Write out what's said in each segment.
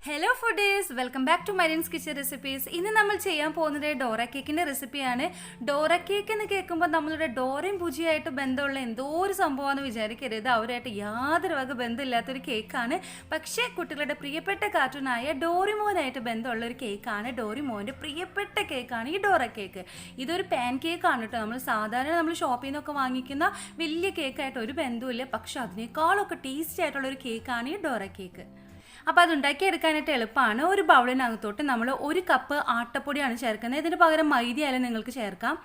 Hello foodies, welcome back to Marian's kitchen recipes. ഇന്ന് നമ്മൾ ചെയ്യാൻ പോകുന്നത് ഡോറ കേക്കിൻ്റെ റെസിപ്പിയാണ്. ഡോറ കേക്ക് എന്ന് കേൾക്കുമ്പോൾ നമ്മളുടെ ഡോറയും പൂജിയായിട്ട് ബന്ധമുള്ള എന്തോ ഒരു സംഭവമാണെന്ന് വിചാരിക്കരുത്. അവരായിട്ട് യാതൊരു വക ബന്ധമില്ലാത്തൊരു കേക്കാണ്. പക്ഷേ കുട്ടികളുടെ പ്രിയപ്പെട്ട കാർട്ടൂണായ ഡോറിമോനായിട്ട് ബന്ധമുള്ള ഒരു കേക്കാണ്. ഡോറിമോൻ്റെ പ്രിയപ്പെട്ട കേക്കാണ് ഈ ഡോറ കേക്ക്. ഇതൊരു പാൻ കേക്കാണ് കേട്ടോ. നമ്മൾ ഷോപ്പിൽ നിന്നൊക്കെ വാങ്ങിക്കുന്ന വലിയ കേക്കായിട്ട് ഒരു ബന്ധവുമില്ല. പക്ഷെ അതിനേക്കാളൊക്കെ ടേസ്റ്റി ആയിട്ടുള്ളൊരു കേക്കാണ് ഈ ഡോറ കേക്ക്. അപ്പോൾ അതുണ്ടാക്കി എടുക്കാനായിട്ട് എളുപ്പമാണ്. ഒരു ബൗളിനകത്തോട്ട് നമ്മൾ 1 കപ്പ് ആട്ടപ്പൊടിയാണ് ചേർക്കുന്നത്. ഇതിന് പകരം മൈദയായാലും നിങ്ങൾക്ക് ചേർക്കാം.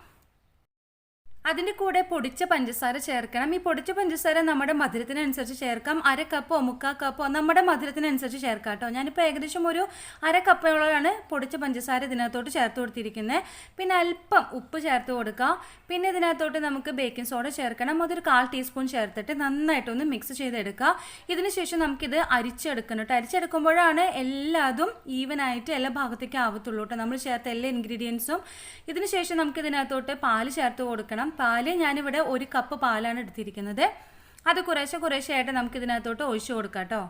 അതിൻ്റെ കൂടെ പൊടിച്ച പഞ്ചസാര ചേർക്കണം. ഈ പൊടിച്ച പഞ്ചസാര നമ്മുടെ മധുരത്തിനനുസരിച്ച് ചേർക്കാം. 1/2 കപ്പോ 3/4 കപ്പോ നമ്മുടെ മധുരത്തിനനുസരിച്ച് ചേർക്കാം കേട്ടോ. ഞാനിപ്പോൾ ഏകദേശം ഒരു 1/2 കപ്പോളാണ് പൊടിച്ച പഞ്ചസാര ഇതിനകത്തോട്ട് ചേർത്ത് കൊടുത്തിരിക്കുന്നത്. പിന്നെ അല്പം ഉപ്പ് ചേർത്ത് കൊടുക്കുക. പിന്നെ ഇതിനകത്തോട്ട് നമുക്ക് ബേക്കിംഗ് സോഡ ചേർക്കണം. അതൊരു 1/4 ടീസ്പൂൺ ചേർത്തിട്ട് നന്നായിട്ടൊന്ന് മിക്സ് ചെയ്തെടുക്കുക. ഇതിന് ശേഷം നമുക്കിത് അരിച്ചെടുക്കണം കേട്ടോ. അരിച്ചെടുക്കുമ്പോഴാണ് എല്ലാതും ഈവനായിട്ട് എല്ലാ ഭാഗത്തേക്കും ആവത്തുള്ളൂ കേട്ടോ, നമ്മൾ ചേർത്ത എല്ലാ ഇൻഗ്രീഡിയൻസും. ഇതിന് ശേഷം നമുക്കിതിനകത്തോട്ട് പാല് ചേർത്ത് കൊടുക്കണം. പാല് ഞാനിവിടെ 1 കപ്പ് പാലാണ് എടുത്തിരിക്കുന്നത്. അത് കുറേശ്ശെയായിട്ട് നമുക്കിതിനകത്തോട്ട് ഒഴിച്ചു കൊടുക്കാം കേട്ടോ.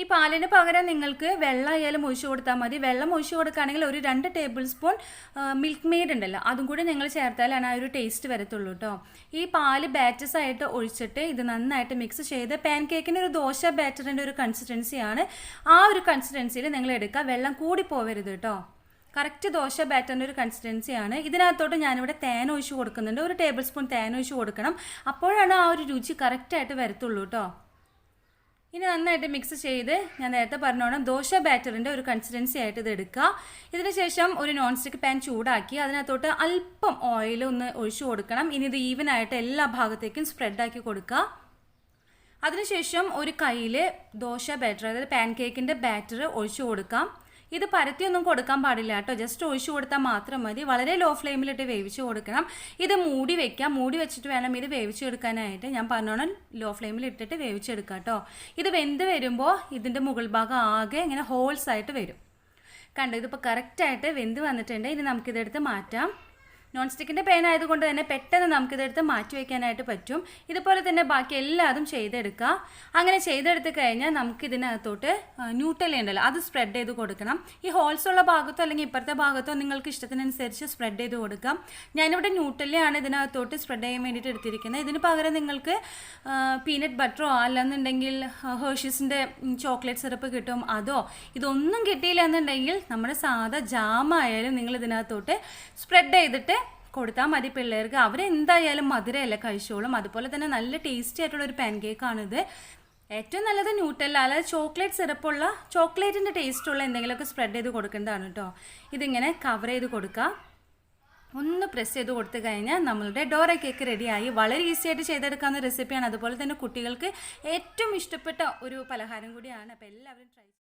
ഈ പാലിന് പകരം നിങ്ങൾക്ക് വെള്ളമായാലും ഒഴിച്ചു കൊടുത്താൽ മതി. വെള്ളം ഒഴിച്ചു കൊടുക്കുകയാണെങ്കിൽ ഒരു 2 ടേബിൾ സ്പൂൺ മിൽക്ക് മെയ്ഡ് ഉണ്ടല്ലോ, അതും കൂടി നിങ്ങൾ ചേർത്താലാണ് ആ ഒരു ടേസ്റ്റ് വരത്തുള്ളൂ കേട്ടോ. ഈ പാല് ബാറ്റേഴ്സ് ആയിട്ട് ഒഴിച്ചിട്ട് ഇത് നന്നായിട്ട് മിക്സ് ചെയ്ത് പാൻ കേക്കിന് ഒരു ദോശ ബാറ്ററിൻ്റെ ഒരു കൺസിസ്റ്റൻസിയാണ്. ആ ഒരു കൺസിസ്റ്റൻസിയിൽ നിങ്ങൾ എടുക്കുക. വെള്ളം കൂടി പോവരുത് കേട്ടോ. കറക്റ്റ് ദോശ ബാറ്ററിൻ്റെ ഒരു കൺസിസ്റ്റൻസിയാണ്. ഇതിനകത്തോട്ട് ഞാനിവിടെ തേൻ ഒഴിച്ച് കൊടുക്കുന്നുണ്ട്. 1 ടേബിൾ സ്പൂൺ തേൻ ഒഴിച്ച് കൊടുക്കണം. അപ്പോഴാണ് ആ ഒരു രുചി കറക്റ്റായിട്ട് വരത്തുള്ളൂ കേട്ടോ. ഇനി നന്നായിട്ട് മിക്സ് ചെയ്ത് ഞാൻ നേരത്തെ പറഞ്ഞോണം ദോശ ബാറ്ററിൻ്റെ ഒരു കൺസിസ്റ്റൻസി ആയിട്ട് ഇത് എടുക്കുക. ഇതിന് ശേഷം ഒരു നോൺ സ്റ്റിക്ക് പാൻ ചൂടാക്കി അതിനകത്തോട്ട് അല്പം ഓയിൽ ഒന്ന് ഒഴിച്ചു കൊടുക്കണം. ഇനി ഇത് ഈവനായിട്ട് എല്ലാ ഭാഗത്തേക്കും സ്പ്രെഡാക്കി കൊടുക്കുക. അതിനുശേഷം ഒരു കയ്യിൽ ദോശ ബാറ്റർ, അതായത് പാൻ കേക്കിൻ്റെ ബാറ്റർ ഒഴിച്ചു കൊടുക്കാം. ഇത് പരത്തിയൊന്നും കൊടുക്കാൻ പാടില്ല കേട്ടോ, ജസ്റ്റ് ഒഴിച്ചു കൊടുത്താൽ മാത്രം മതി. വളരെ ലോ ഫ്ലെയിമിലിട്ട് വേവിച്ച് കൊടുക്കണം. ഇത് മൂടി വെക്കാം. മൂടി വെച്ചിട്ട് വേണം ഇത് വേവിച്ചെടുക്കാനായിട്ട്. ഞാൻ പറഞ്ഞോണം ലോ ഫ്ലെയിമിൽ ഇട്ടിട്ട് വേവിച്ചെടുക്കാം കേട്ടോ. ഇത് വെന്ത് വരുമ്പോൾ ഇതിൻ്റെ മുകൾ ഭാഗം ആകെ ഇങ്ങനെ ഹോൾസ് ആയിട്ട് വരും. കണ്ടോ, ഇതിപ്പോൾ കറക്റ്റായിട്ട് വെന്ത് വന്നിട്ടുണ്ട്. ഇനി നമുക്കിതെടുത്ത് മാറ്റാം. നോൺ സ്റ്റിക്കിൻ്റെ പാൻ ആയതുകൊണ്ട് തന്നെ പെട്ടെന്ന് നമുക്കിതെടുത്ത് മാറ്റി വയ്ക്കാനായിട്ട് പറ്റും. ഇതുപോലെ തന്നെ ബാക്കി എല്ലാതും ചെയ്തെടുക്കുക. അങ്ങനെ ചെയ്തെടുത്ത് കഴിഞ്ഞാൽ നമുക്കിതിനകത്തോട്ട് ന്യൂട്ടല്ല ഉണ്ടല്ലോ, അത് സ്പ്രെഡ് ചെയ്ത് കൊടുക്കണം. ഈ ഹോൾസ് ഉള്ള ഭാഗത്തോ അല്ലെങ്കിൽ ഇപ്പുറത്തെ ഭാഗത്തോ നിങ്ങൾക്ക് ഇഷ്ടത്തിനനുസരിച്ച് സ്പ്രെഡ് ചെയ്ത് കൊടുക്കാം. ഞാനിവിടെ ന്യൂട്ടല്ലയാണ് ഇതിനകത്തോട്ട് സ്പ്രെഡ് ചെയ്യാൻ വേണ്ടിയിട്ട് എടുത്തിരിക്കുന്നത്. ഇതിന് പകരം നിങ്ങൾക്ക് പീനട്ട് ബട്ടറോ അല്ലെന്നുണ്ടെങ്കിൽ ഹേർഷീസിൻ്റെ ചോക്ലേറ്റ് സിറപ്പ് കിട്ടും, അതോ ഇതൊന്നും കിട്ടിയില്ല എന്നുണ്ടെങ്കിൽ നമ്മുടെ സാധാ ജാമായാലും നിങ്ങൾ ഇതിനകത്തോട്ട് സ്പ്രെഡ് ചെയ്തിട്ട് കൊടുത്താൽ മതി പിള്ളേർക്ക്. അവരെന്തായാലും മധുരമല്ല കഴിച്ചോളും. അതുപോലെ തന്നെ നല്ല ടേസ്റ്റി ആയിട്ടുള്ളൊരു പാൻ കേക്കാണിത്. ഏറ്റവും നല്ലത് ന്യൂട്ടല്ല, അല്ലാതെ ചോക്ലേറ്റ് സിറപ്പുള്ള ചോക്ലേറ്റിൻ്റെ ടേസ്റ്റുള്ള എന്തെങ്കിലുമൊക്കെ സ്പ്രെഡ് ചെയ്ത് കൊടുക്കേണ്ടതാണ് കേട്ടോ. ഇതിങ്ങനെ കവർ ചെയ്ത് കൊടുക്കുക. ഒന്ന് പ്രസ് ചെയ്ത് കൊടുത്തു കഴിഞ്ഞാൽ നമ്മളുടെ ഡോറ കേക്ക് റെഡിയായി. വളരെ ഈസി ആയിട്ട് ചെയ്തെടുക്കാവുന്ന റെസിപ്പിയാണ്. അതുപോലെ തന്നെ കുട്ടികൾക്ക് ഏറ്റവും ഇഷ്ടപ്പെട്ട ഒരു പലഹാരം കൂടിയാണ്. അപ്പോൾ എല്ലാവരും ട്രൈ